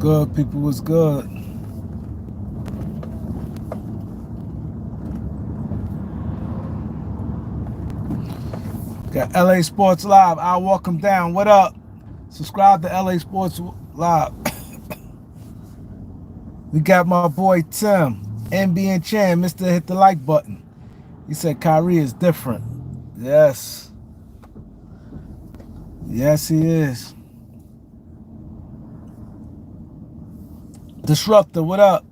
good? People was good. Got LA Sports Live. I'll walk them down. What up? Subscribe to LA Sports Live. We got my boy Tim, NBN Chan, Mr. Hit the like button. He said Kyrie is different. Yes. Yes, he is. Disruptor, what up?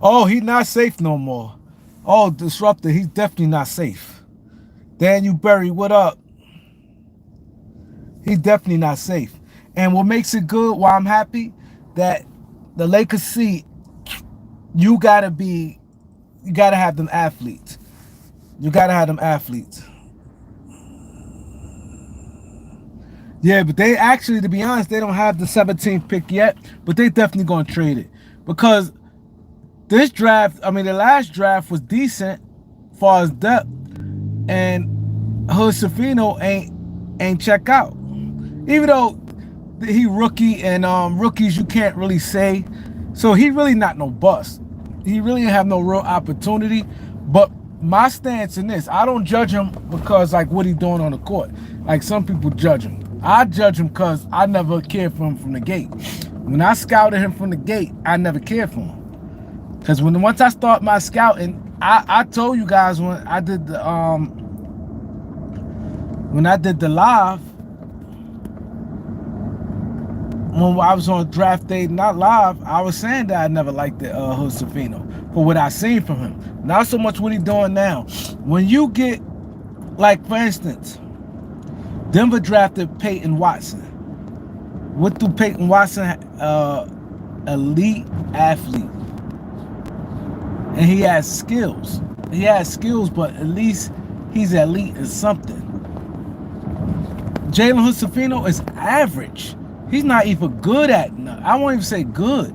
Oh, he's not safe no more. Oh, Disruptor, he's definitely not safe. Daniel Berry, what up? He's definitely not safe. And what makes it good, why I'm happy, that the Lakers see you gotta have them athletes. You gotta have them athletes. Yeah, but they actually, to be honest, they don't have the 17th pick yet, but they definitely gonna trade it. Because this draft, I mean, the last draft was decent as far as depth, and Hood-Schifino ain't check out. Even though he rookie, and rookies you can't really say, so he really not no bust. He really didn't have no real opportunity. But my stance in this, I don't judge him because like what he doing on the court. Like some people judge him. I judge him because I never cared for him from the gate. When I scouted him from the gate, I never cared for him. Because once I start my scouting, I told you guys when I did the live, when I was on draft day, not live, I was saying that I never liked the Hood-Schifino for what I seen from him. Not so much what he doing now. When you get, like for instance, Denver drafted Peyton Watson. What do Peyton Watson, elite athlete, and he has skills. He has skills, but at least he's elite in something. Jalen Hood-Schifino is average. He's not even good at, I won't even say good.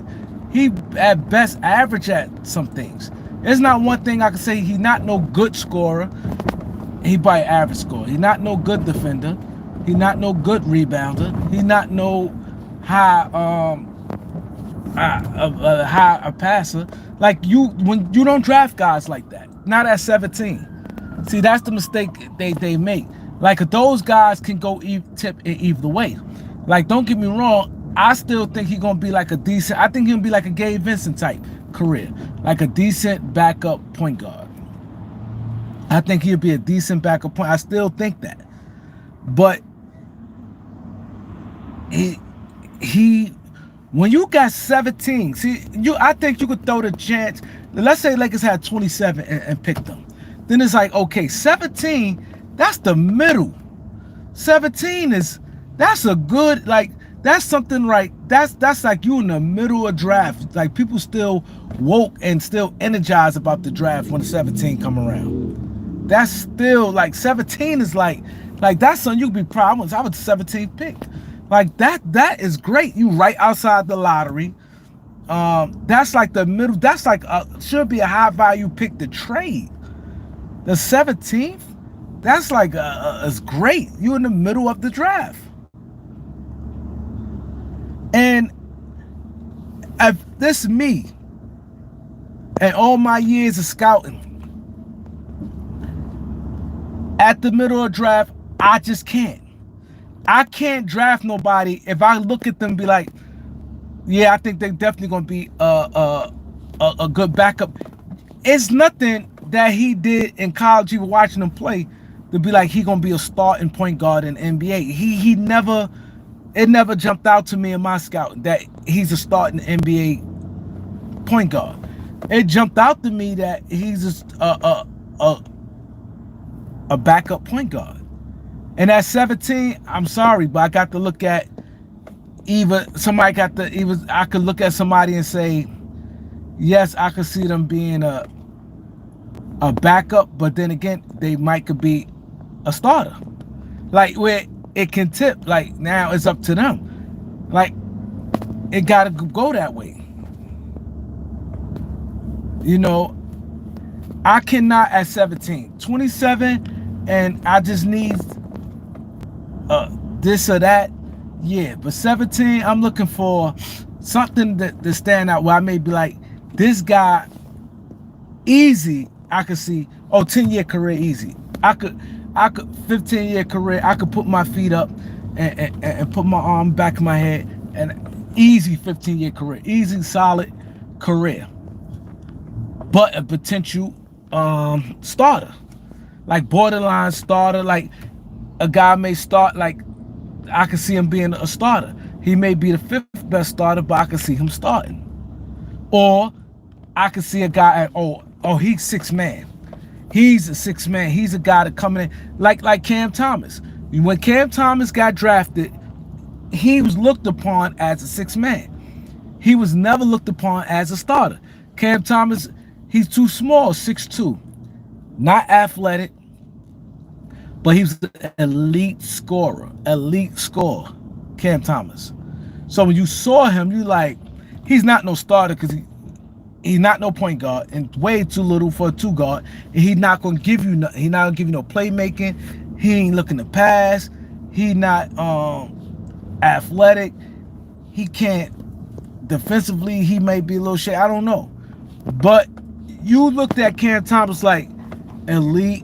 He at best average at some things. There's not one thing I can say. He's not no good scorer. He by average scorer. He's not no good defender. He's not no good rebounder. He's not no high a passer. Like when you don't draft guys like that. Not at 17. See, that's the mistake they make. Like those guys can go tip either way. Like, don't get me wrong, I still think he's gonna be like a decent, I think he'll be like a Gabe Vincent type career. Like a decent backup point guard. I think he'll be a decent backup point. I still think that. But he when you got 17, see, I think you could throw the chance. Let's say Lakers had 27 and picked them. Then it's like, okay, 17, that's the middle. 17 that's a good, like, that's something right. That's like you in the middle of draft. Like people still woke and still energized about the draft when the 17 come around. That's still like 17 is like that's something you could be proud of. I was the 17th pick. Like that is great. You right outside the lottery. That's like the middle. That's like should be a high value pick to trade. The 17th, that's like it's great. You in the middle of the draft. And if this is me and all my years of scouting, at the middle of draft, I just can't. I can't draft nobody if I look at them and be like, yeah, I think they're definitely going to be a good backup. It's nothing that he did in college, even watching him play, to be like he going to be a starting point guard in NBA. He never, it never jumped out to me in my scouting that he's a starting NBA point guard. It jumped out to me that he's just a backup point guard. And at 17, I'm sorry, but I got to look at I could look at somebody and say, yes, I could see them being a backup, but then again, they could be a starter. Like where it can tip, like now it's up to them. Like it gotta go that way. You know, I cannot at 17, 27, and I just need this or that. Yeah, but 17, I'm looking for something that stand out where I may be like, this guy, easy, I could see, oh, 10-year career easy. I could 15-year career, I could put my feet up and put my arm back in my head and easy 15-year career, easy, solid career. But a potential starter, like borderline starter, like a guy may start like I can see him being a starter. He may be the fifth best starter, but I can see him starting. Or I can see a guy at he's six man. He's a six man. He's a guy that coming in like Cam Thomas. When Cam Thomas got drafted, he was looked upon as a six man. He was never looked upon as a starter. Cam Thomas, he's too small, 6'2", not athletic, but he was an elite scorer, Cam Thomas. So when you saw him, you like, he's not no starter because he's not no point guard and way too little for a two guard. And he's not gonna give you no playmaking. He ain't looking to pass. He not athletic. He can't defensively. He may be a little shit. I don't know. But you looked at Cam Thomas like elite.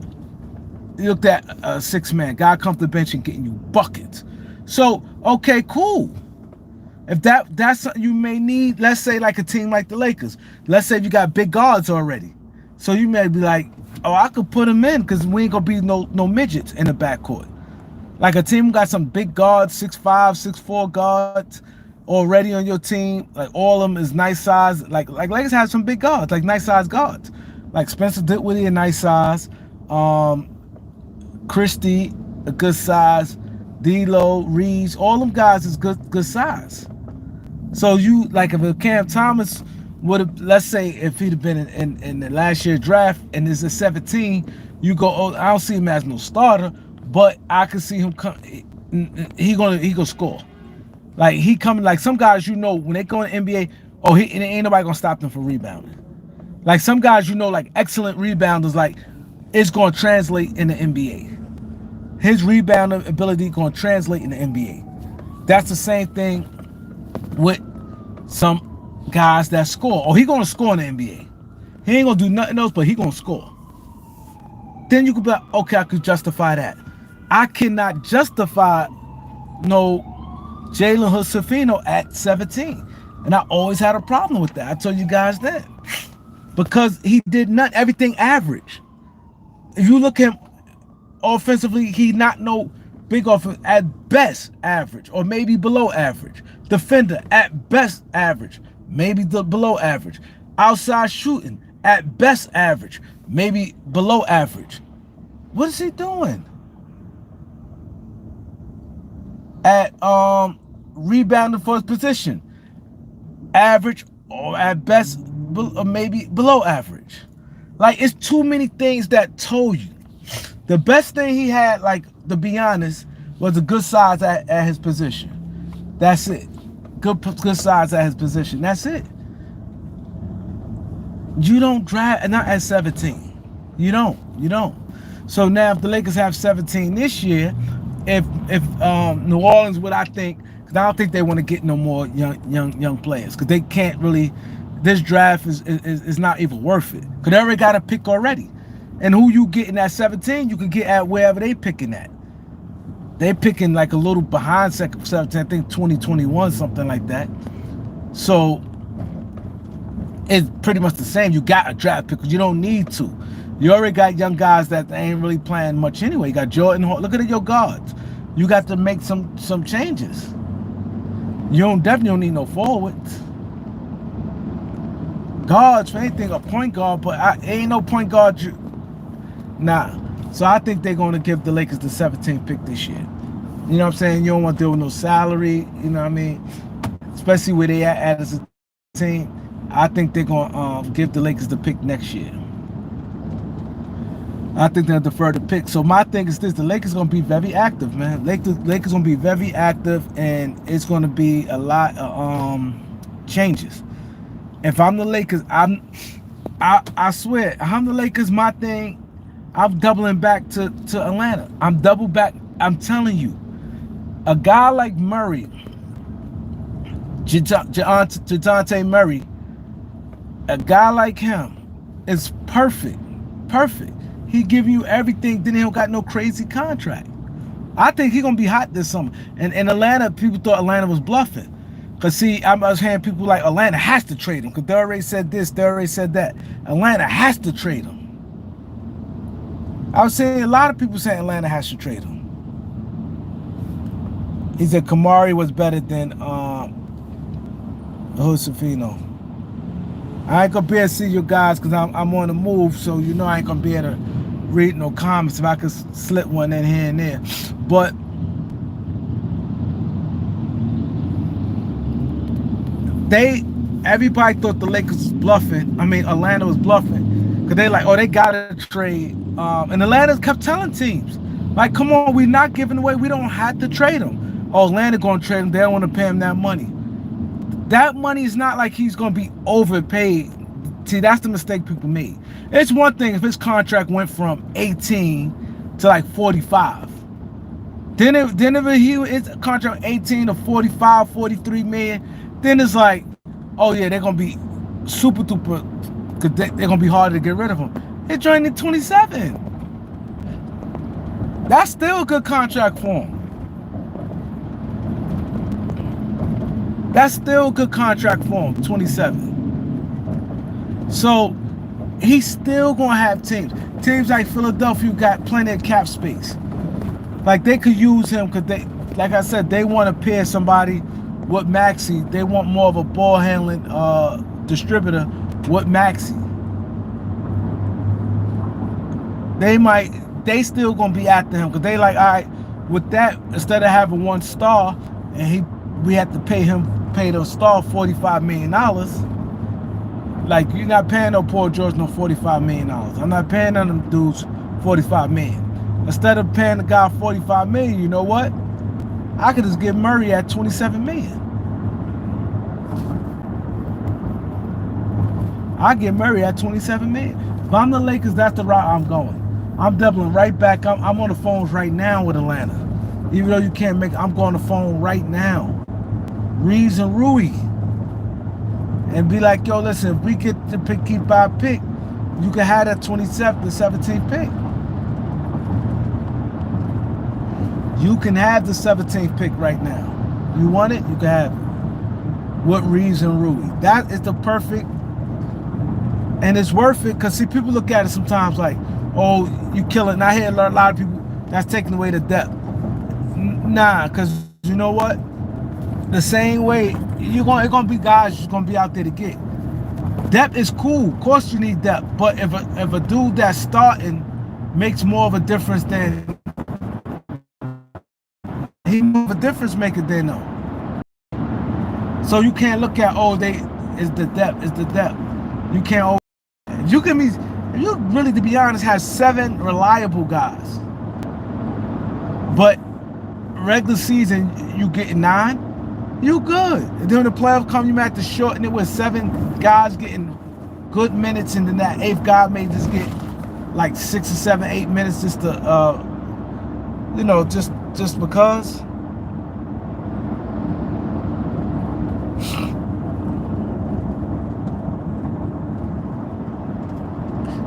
You looked at a six-man guy come to the bench and getting you buckets. So, okay, cool. If that's something you may need, let's say like a team like the Lakers. Let's say you got big guards already. So you may be like, oh, I could put them in because we ain't going to be no midgets in the backcourt. Like a team got some big guards, 6'5", 6'4" guards already on your team. Like all of them is nice size. Like Lakers have some big guards, like nice size guards. Like Spencer Dinwiddie, a nice size. Christie, a good size. D'Lo, Reeves, all them guys is good size. So you like if Cam Thomas would have, let's say if he'd have been in the last year draft and is a 17, you go, oh, I don't see him as no starter, but I can see him come. He gonna score. Like he coming like some guys when they go in the NBA, ain't nobody gonna stop them from rebounding. Like some guys like excellent rebounders, like it's gonna translate in the NBA. His rebounding ability going to translate in the NBA. That's the same thing with some guys that score. He going to score in the NBA. He ain't going to do nothing else, but he going to score. Then you could be like, okay, I could justify that. I cannot justify no Jalen Hood-Schifino at 17. And I always had a problem with that. I told you guys that. Because he did everything average. If you look at him, offensively, he not no big offense, at best average or maybe below average. Defender at best average, maybe below average. Outside shooting at best average, maybe below average. What is he doing? At rebounding for his position, average or at best maybe below average. Like it's too many things that told you. The best thing he had, like, to be honest, was a good size at his position. That's it. Good size at his position. That's it. You don't draft, not at 17. You don't. So now if the Lakers have 17 this year, if New Orleans, what I think, because I don't think they want to get no more young players, because they can't really. This draft is not even worth it, because they already got a pick already. And who you getting at 17, you can get at wherever they picking at. They picking like a little behind 17, I think 2021, something like that. So it's pretty much the same. You got a draft pick because you don't need to. You already got young guys that ain't really playing much anyway. You got Jordan Hall. Look at your guards. You got to make some changes. You definitely don't need no forwards. Guards, for anything, a point guard, but ain't no point guard. Nah. So I think they're going to give the Lakers the 17th pick this year. You know what I'm saying? You don't want to deal with no salary. You know what I mean? Especially where they at as a team. I think they're going to give the Lakers the pick next year. I think they'll defer the pick. So my thing is this: the Lakers going to be very active, man. Lakers going to be very active, and it's going to be a lot of changes. If I'm the Lakers, I swear, if I'm the Lakers, my thing, I'm doubling back to Atlanta. I'm double back. I'm telling you, A guy like Murray, Jadante Murray, a guy like him is perfect. Perfect. He give you everything, then he don't got no crazy contract. I think he's gonna be hot this summer. And in Atlanta, people thought Atlanta was bluffing. Cause see, I was hearing people like Atlanta has to trade him. Cause they already said this, they already said that. Atlanta has to trade him. I was saying a lot of people saying Atlanta has to trade him. He said Kamari was better than Hood-Schifino. I ain't gonna be able to see you guys because I'm on the move, so you know I ain't gonna be able to read no comments if I could slip one in here and there. But everybody thought the Lakers was bluffing. I mean, Atlanta was bluffing because they like, oh, they gotta trade. And Atlanta kept telling teams, like, come on, we're not giving away. We don't have to trade him. Oh, Atlanta gonna trade him. They don't want to pay him that money. That money is not like he's gonna be overpaid. See, that's the mistake people made. It's one thing if his contract went from 18 to like 45. Then if his contract 18 to 45, 43 million, then it's like, oh yeah, they're gonna be super duper, cause they're gonna be harder to get rid of him. They joined at 27. That's still a good contract for him. That's still a good contract for him, 27. So he's still gonna have teams. Teams like Philadelphia got plenty of cap space. Like they could use him because they, like I said, they want to pair somebody with Maxey. They want more of a ball handling distributor with Maxey. They still gonna be after him because they like, all right, with that, instead of having one star and we had to pay the star $45 million. Like, you're not paying no Paul George no $45 million. I'm not paying none of them dudes $45 million. Instead of paying the guy $45 million, you know what? I could just give Murray at $27 million. I get Murray at $27 million. If I'm the Lakers, that's the route I'm going. I'm doubling right back. I'm on the phones right now with Atlanta. Even though you can't make it, I'm going on the phone right now. Reeves and Rui. And be like, yo, listen, if we get to keep our pick, you can have that 27th, the 17th pick. You can have the 17th pick right now. You want it? You can have it. With Reeves and Rui. That is the perfect, and it's worth it because, see, people look at it sometimes like, oh, you kill it. And I hear a lot of people, that's taking away the depth. Nah, because you know what? The same way, it's gonna be guys you're gonna be out there to get. Depth is cool. Of course you need depth. But if a dude that's starting makes more of a difference than he's more of a difference maker than no. So you can't look at, oh, it's the depth. You can't if you really, to be honest, have 7 reliable guys. But regular season you get 9. You good. And then when the playoffs come, you might have to shorten it with 7 guys getting good minutes, and then that 8th guy may just get like 6 or 7, 8 minutes just to, just because.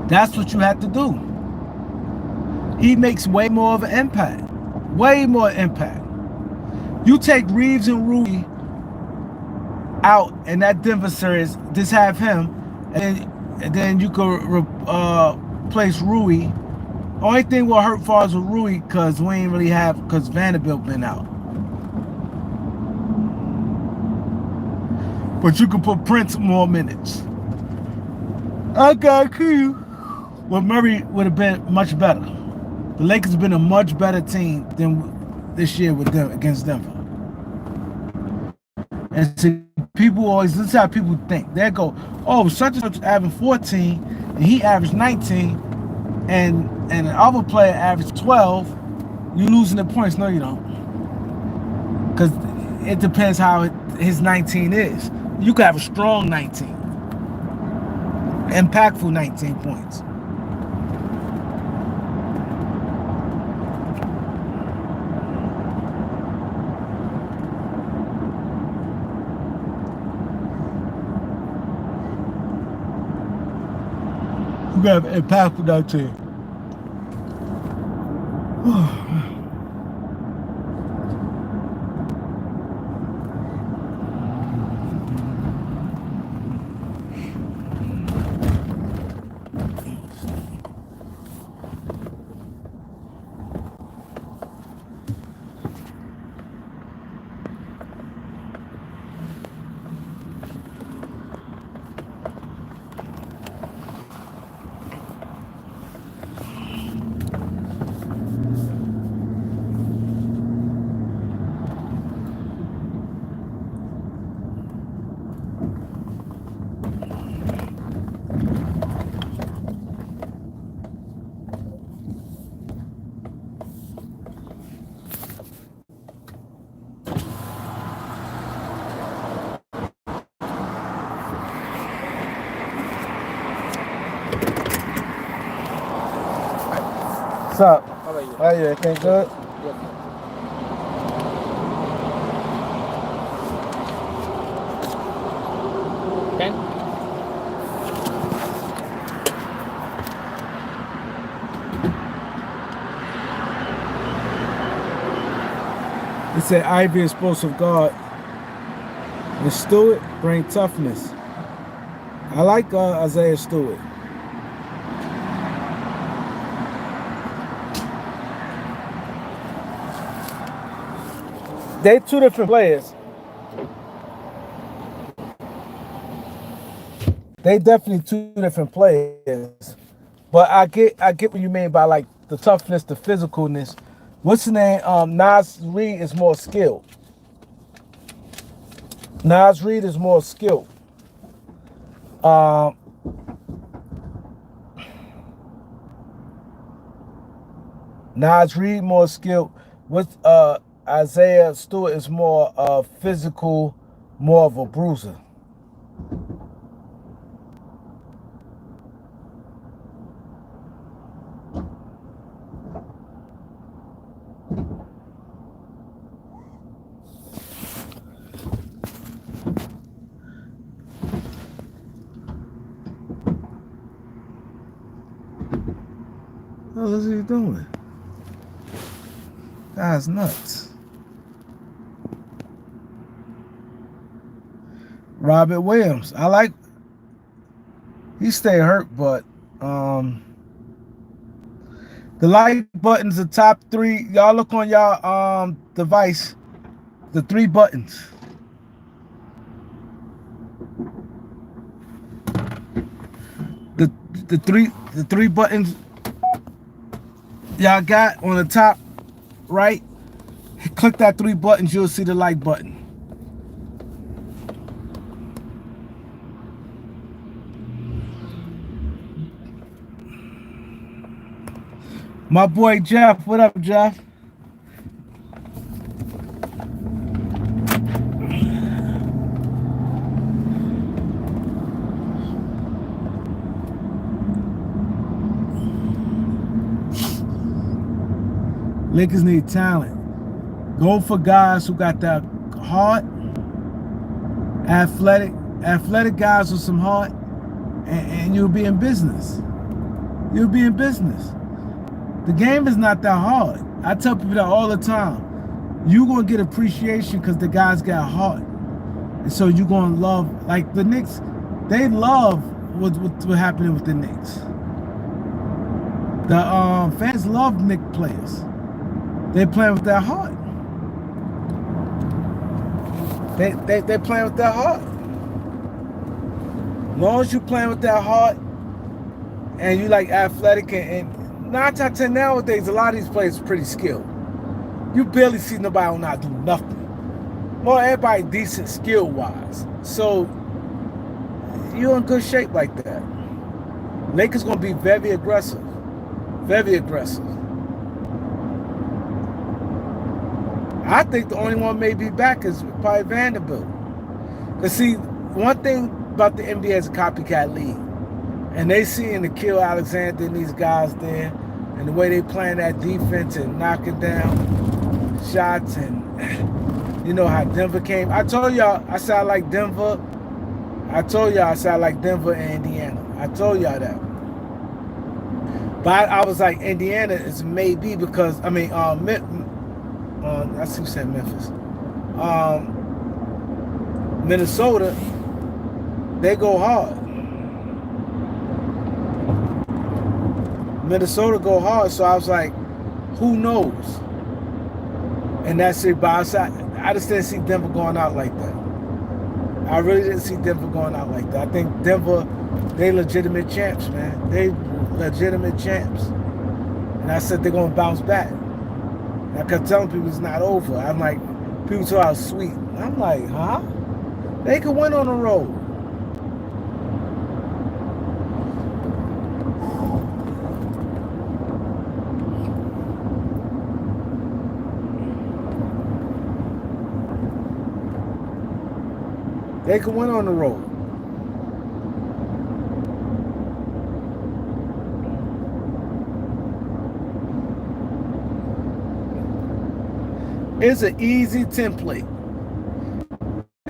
That's what you have to do. He makes way more of an impact. Way more impact. You take Reeves and Rui out in that Denver series, just have him, and then you could replace Rui. Only thing will hurt for us with Rui because we ain't really have, because Vanderbilt been out. But you can put Prince more minutes. Okay, cool. Well, Murray would have been much better. The Lakers have been a much better team than this year with them against Denver. And see, people always, this is how people think. They go, oh, such and such averaged 14, and he averaged 19, and the other player averaged 12. You losing the points? No, you don't. Because it depends how his 19 is. You could have a strong 19, impactful 19 points. Who got an impact with that team? What's up? How are you? How are you? Everything good? Yes, sir. 10? It said Ivy explosive guard. And Stewart bring toughness. I like Isaiah Stewart. They two different players. They definitely two different players. But I get what you mean by like the toughness, the physicalness. What's the name? Nas Reed is more skilled. Nas Reed is more skilled. Nas Reed more skilled. With Isaiah Stewart is more physical, more of a bruiser. What is he doing? Guy's nuts. Robert Williams. I like. He stay hurt, but the like buttons, the top three. Y'all look on y'all device. The three buttons. The three buttons y'all got on the top right. Click that three buttons, you'll see the like button. My boy Jeff, what up, Jeff? Lakers need talent. Go for guys who got that heart, athletic guys with some heart, and you'll be in business. You'll be in business. The game is not that hard. I tell people that all the time. You're going to get appreciation because the guys got heart. And so you're going to love, like the Knicks, they love what happening with the Knicks. The fans love Knicks players. They playing with their heart. They playing with their heart. As long as you playing with their heart and you like athletic and 9 times out of 10 nowadays, a lot of these players are pretty skilled. You barely see nobody who not do nothing. Well, everybody decent skill-wise. So you're in good shape like that. Lakers gonna be very aggressive. Very aggressive. I think the only one may be back is probably Vanderbilt. Because see, one thing about the NBA is a copycat league. And they seeing the Kill Alexander and these guys there, and the way they playing that defense and knocking down shots, and you know how Denver came. I told y'all I said I like Denver. I told y'all I said I like Denver and Indiana. I told y'all that. But I was like, Indiana is maybe because I mean, I see you said Memphis, Minnesota, they go hard. Minnesota go hard, so I was like, who knows? And that's it. But I just didn't see Denver going out like that. I really didn't see Denver going out like that. I think Denver, they legitimate champs, man. They legitimate champs. And I said they're gonna bounce back. And I kept telling people it's not over. I'm like, people talk how sweet. I'm like, huh? They could win on the road. They could win on the road. It's an easy template.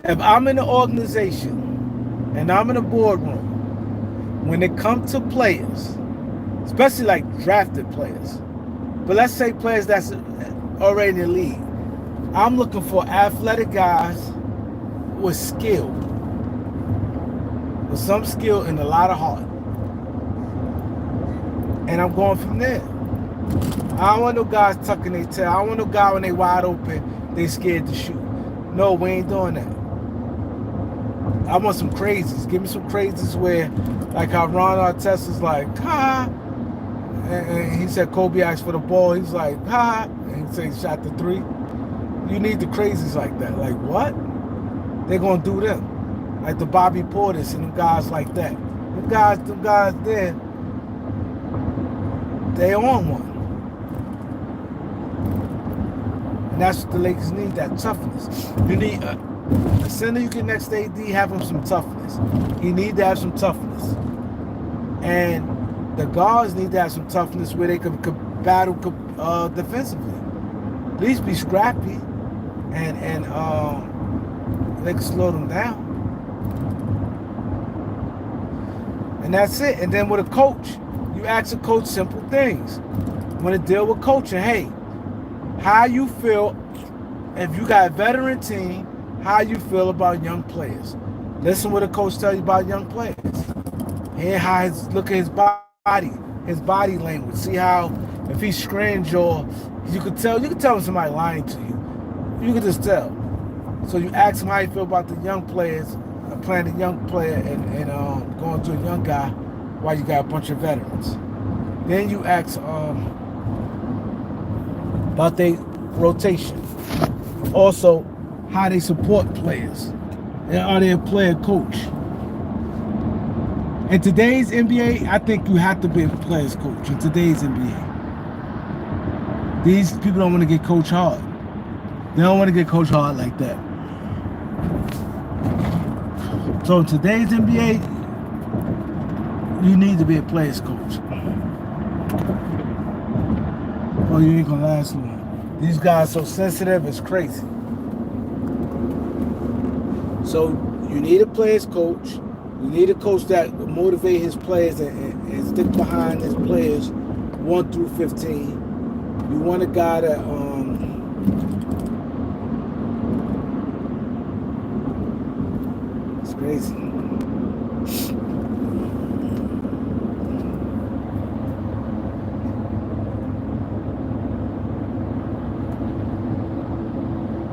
If I'm in the organization and I'm in a boardroom, when it comes to players, especially like drafted players, but let's say players that's already in the league, I'm looking for athletic guys with skill, with some skill and a lot of heart. And I'm going from there. I don't want no guys tucking their tail. I don't want no guy when they wide open, they scared to shoot. No, we ain't doing that. I want some crazies. Give me some crazies where, like how Ron Artest is like, ha. And he said Kobe asked for the ball. He's like, ha. And he said he shot the three. You need the crazies like that. Like, what? They're going to do them. Like the Bobby Portis and them guys like that. Them guys there, they on one. And that's what the Lakers need, that toughness. You need a center you can next to AD, have him some toughness. He need to have some toughness. And the guards need to have some toughness where they could battle defensively. At least be scrappy and they can slow them down. And that's it. And then with a coach, you ask a coach simple things. When to deal with coaching, hey, how you feel if you got a veteran team, how you feel about young players. Listen what a coach tell you about young players. Hear how look at his body language. See how if he's strange or you could tell when somebody lying to you. You could just tell. So you ask him how you feel about the young players, playing a young player and going to a young guy while you got a bunch of veterans. Then you ask about their rotation. Also, how they support players. And are they a player coach? In today's NBA, I think you have to be a player's coach. In today's NBA. These people don't want to get coached hard. They don't want to get coached hard like that. So in today's NBA, you need to be a player's coach. Or you ain't gonna last long. These guys are so sensitive, it's crazy. So you need a player's coach. You need a coach that will motivate his players and stick behind his players 1 through 15. You want a guy that it's crazy.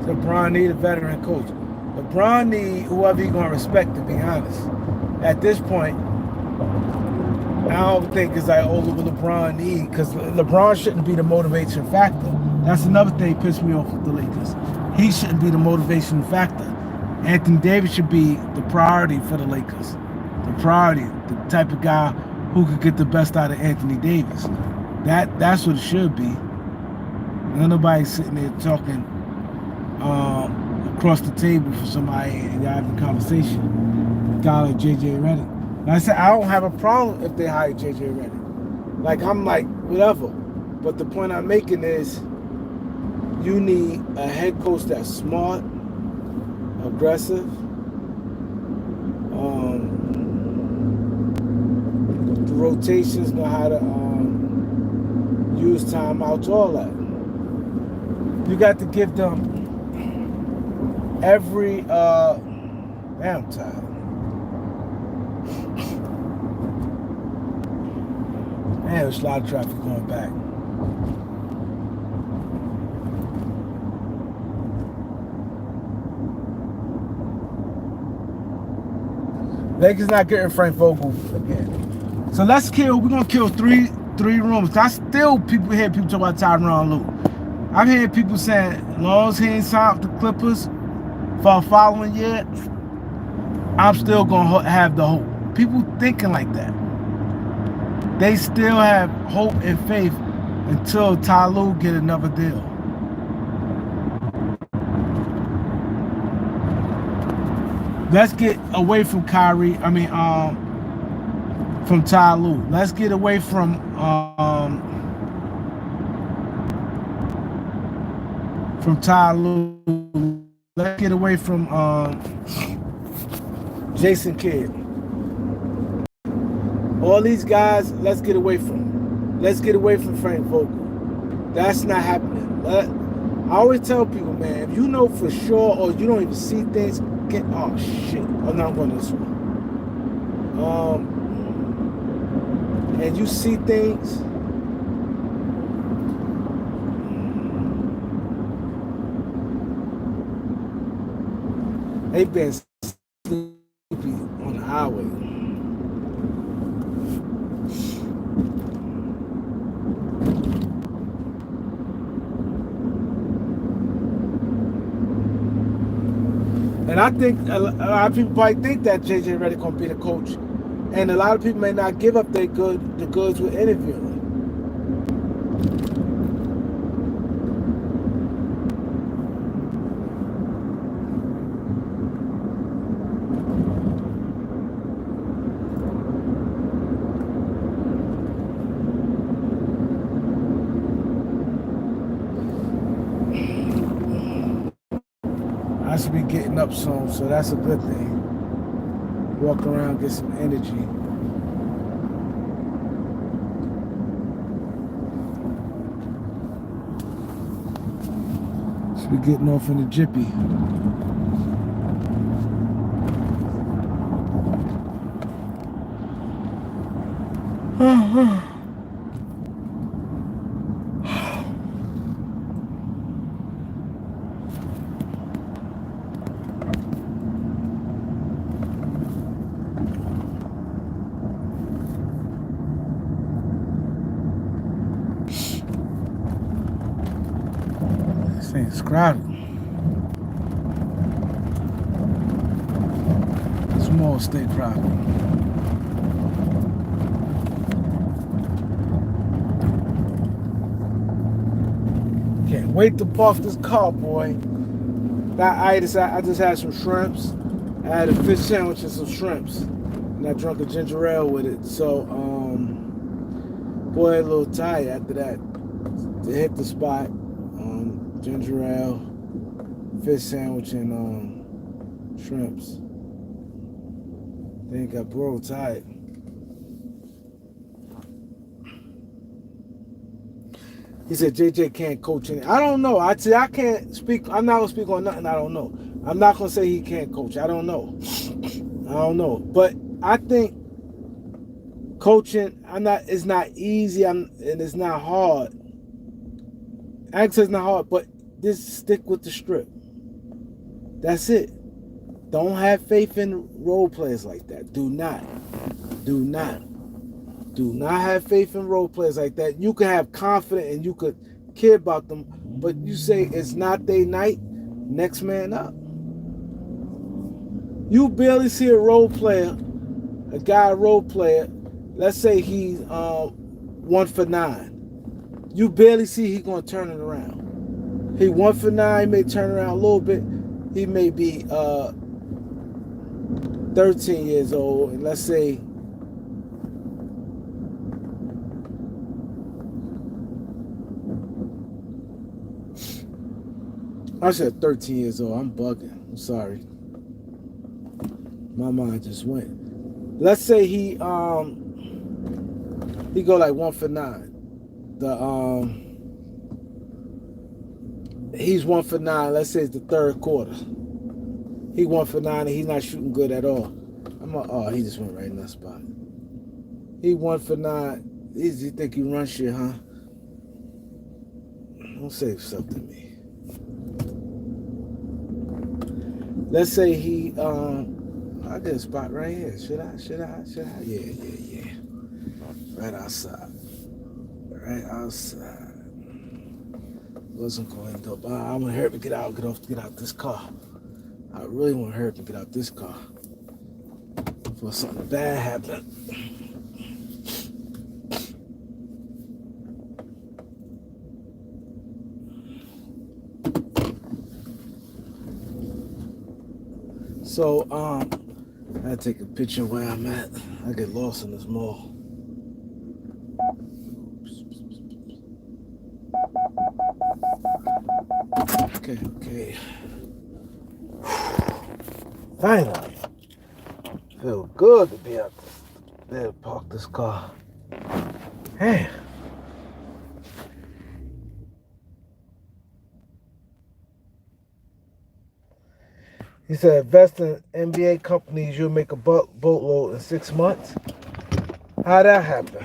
LeBron need a veteran coach. LeBron need whoever he's gonna respect, to be honest. At this point, I don't think it's like, oh, what LeBron need, because LeBron shouldn't be the motivation factor. That's another thing that pissed me off with the Lakers. He shouldn't be the motivation factor. Anthony Davis should be the priority for the Lakers. The priority, the type of guy who could get the best out of Anthony Davis. That's what it should be. Nobody's sitting there talking across the table for somebody and y'all having a conversation. A guy like JJ Redick. And I said, I don't have a problem if they hire JJ Redick. Like, I'm like, whatever. But the point I'm making is you need a head coach that's smart, aggressive, the rotations know how to use timeouts, all that. You got to give them every damn time. Man, there's a lot of traffic going back. Lakers not getting Frank Vogel again. So let's kill. We're gonna kill three rumors. I still hear people talk about Tyronn Lue. I've heard people saying, as long as he ain't signed the Clippers for the following year, I'm still gonna have the hope. People thinking like that. They still have hope and faith until Ty Lue get another deal. Let's get away from Kyrie. From Ty Lue. Let's get away from Ty Lue. Let's get away from Jason Kidd. All these guys, let's get away from. Let's get away from Frank Vogel. That's not happening. I always tell people, man, if you know for sure or you don't even see things, oh shit. I'm not going this way. And you see things, they been sleepy on the highway. And I think a lot of people probably think that JJ Redick gonna be the coach, and a lot of people may not give up the goods with interviewing. I should be getting up soon, so that's a good thing. Walk around, get some energy. Should be getting off in the jippy. It's crowded. It's more stay crowded. Can't wait to park this car, boy. I just had some shrimps. I had a fish sandwich and some shrimps, and I drank a ginger ale with it. So, boy, a little tired after that. To hit the spot. Ginger ale, fish sandwich, and shrimps. Then got bro tired. He said JJ can't coach any. I don't know. I can't speak. I'm not gonna speak on nothing I don't know. I'm not gonna say he can't coach. I don't know. I don't know. But I think coaching, it's not easy, and it's not hard. Actually, it's not hard, but just stick with the strip. That's it. Don't have faith in role players like that. Do not have faith in role players like that. You can have confidence and you could care about them, but you say it's not their night, next man up. You barely see a role player, let's say he's 1 for 9. You barely see he gonna turn it around. He 1 for 9, he may turn around a little bit. He may be 13 years old, and let's say I said 13 years old. I'm bugging. I'm sorry. My mind just went. Let's say he go like 1 for 9. The he's 1 for 9. Let's say it's the third quarter. He 1 for 9 and he's not shooting good at all. Oh, he just went right in that spot. He 1 for 9. You think you run shit, huh? Don't say stuff to me. Let's say he I get a spot right here. Should I? Yeah. Right outside. Right outside. Wasn't going to, but I'm gonna hurry to get out this car. I really want to hurry to get out this car before something bad happens. So I take a picture of where I'm at. I get lost in this mall. Okay. Finally. Feel good to be out there to park this car. Hey. He said, invest in NBA companies, you'll make a boatload in 6 months. How'd that happen?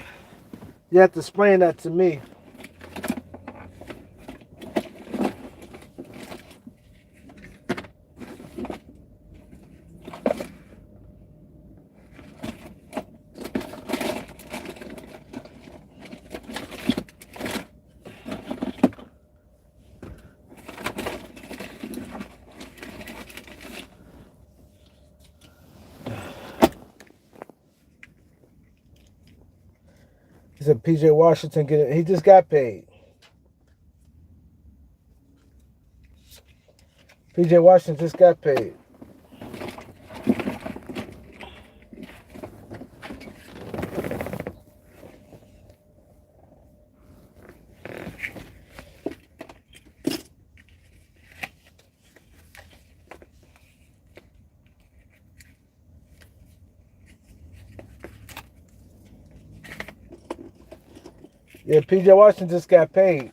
You have to explain that to me. He said PJ Washington he just got paid. PJ Washington just got paid. Yeah, PJ Washington just got paid.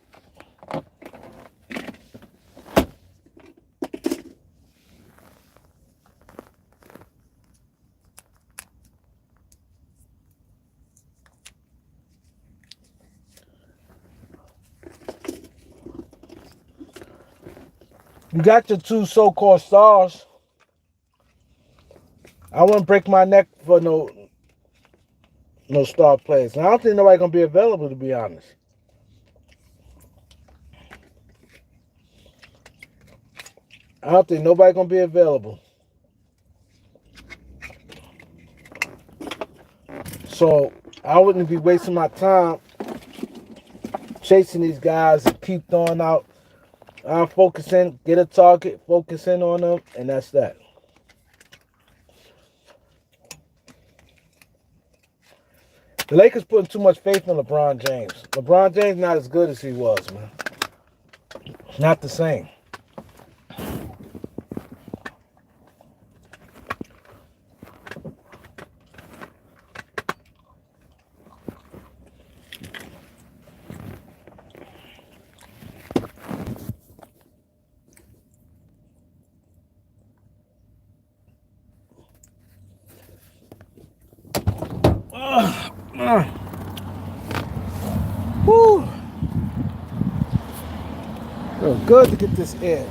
You got your two so-called stars. I wouldn't break my neck for no star players. And I don't think nobody gonna be available, to be honest. I don't think nobody gonna be available. So I wouldn't be wasting my time chasing these guys and keep throwing out. I'll focus in, get a target, focus in on them, and that's that. The Lakers putting too much faith in LeBron James. LeBron James not as good as he was, man. Not the same. Woo. Feel good to get this air.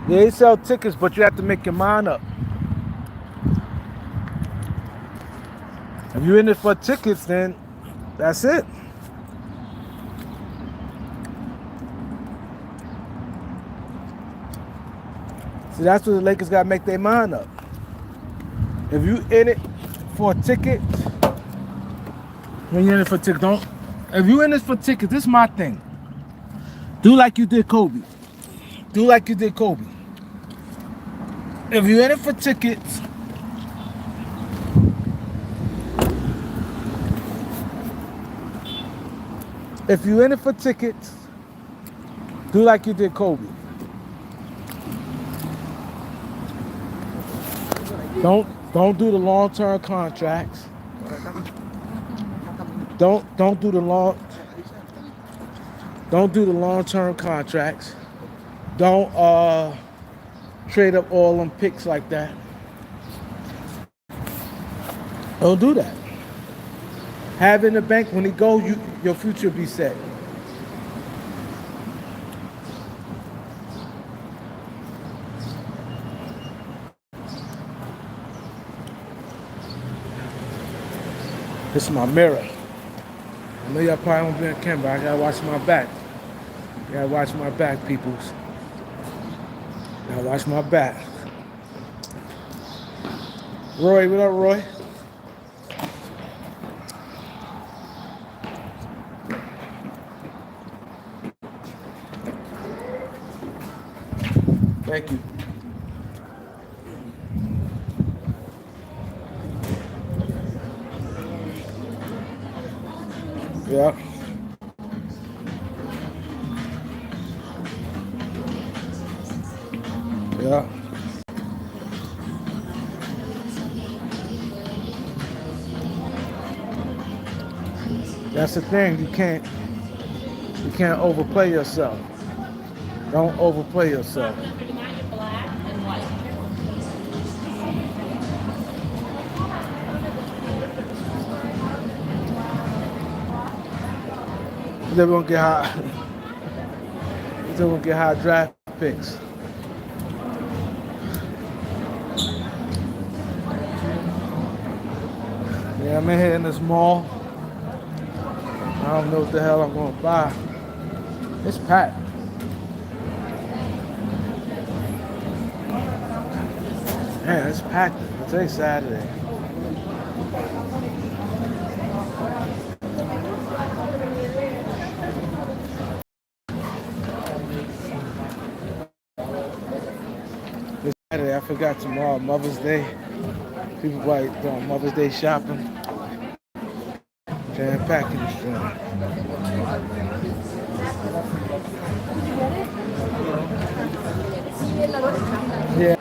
Yeah, they sell tickets, but you have to make your mind up. If you're in it for tickets, then that's it. See, that's what the Lakers got to make their mind up. If you in it for a ticket, when you're in it for tickets, don't. If you in this for tickets, this is my thing. Do like you did Kobe. Do like you did Kobe. If you're in it for tickets, do like you did Kobe. Don't do the long-term contracts. Don't do the long-term contracts. Don't trade up all them picks like that. Don't do that. Have it in the bank when he go, your future be set. This is my mirror. I know y'all probably won't be on camera. I gotta watch my back. Gotta watch my back, peoples. Gotta watch my back. Roy, what up, Roy? Thank you. Yeah. Yeah. That's the thing. You can't overplay yourself. Don't overplay yourself. They're gonna get high. They're gonna get high draft picks. Yeah, I'm in here in this mall. I don't know what the hell I'm gonna buy. It's packed. Man, it's packed. Today's Saturday. It's Saturday. I forgot tomorrow, Mother's Day. People probably doing Mother's Day shopping. Jam packing this joint. Yeah.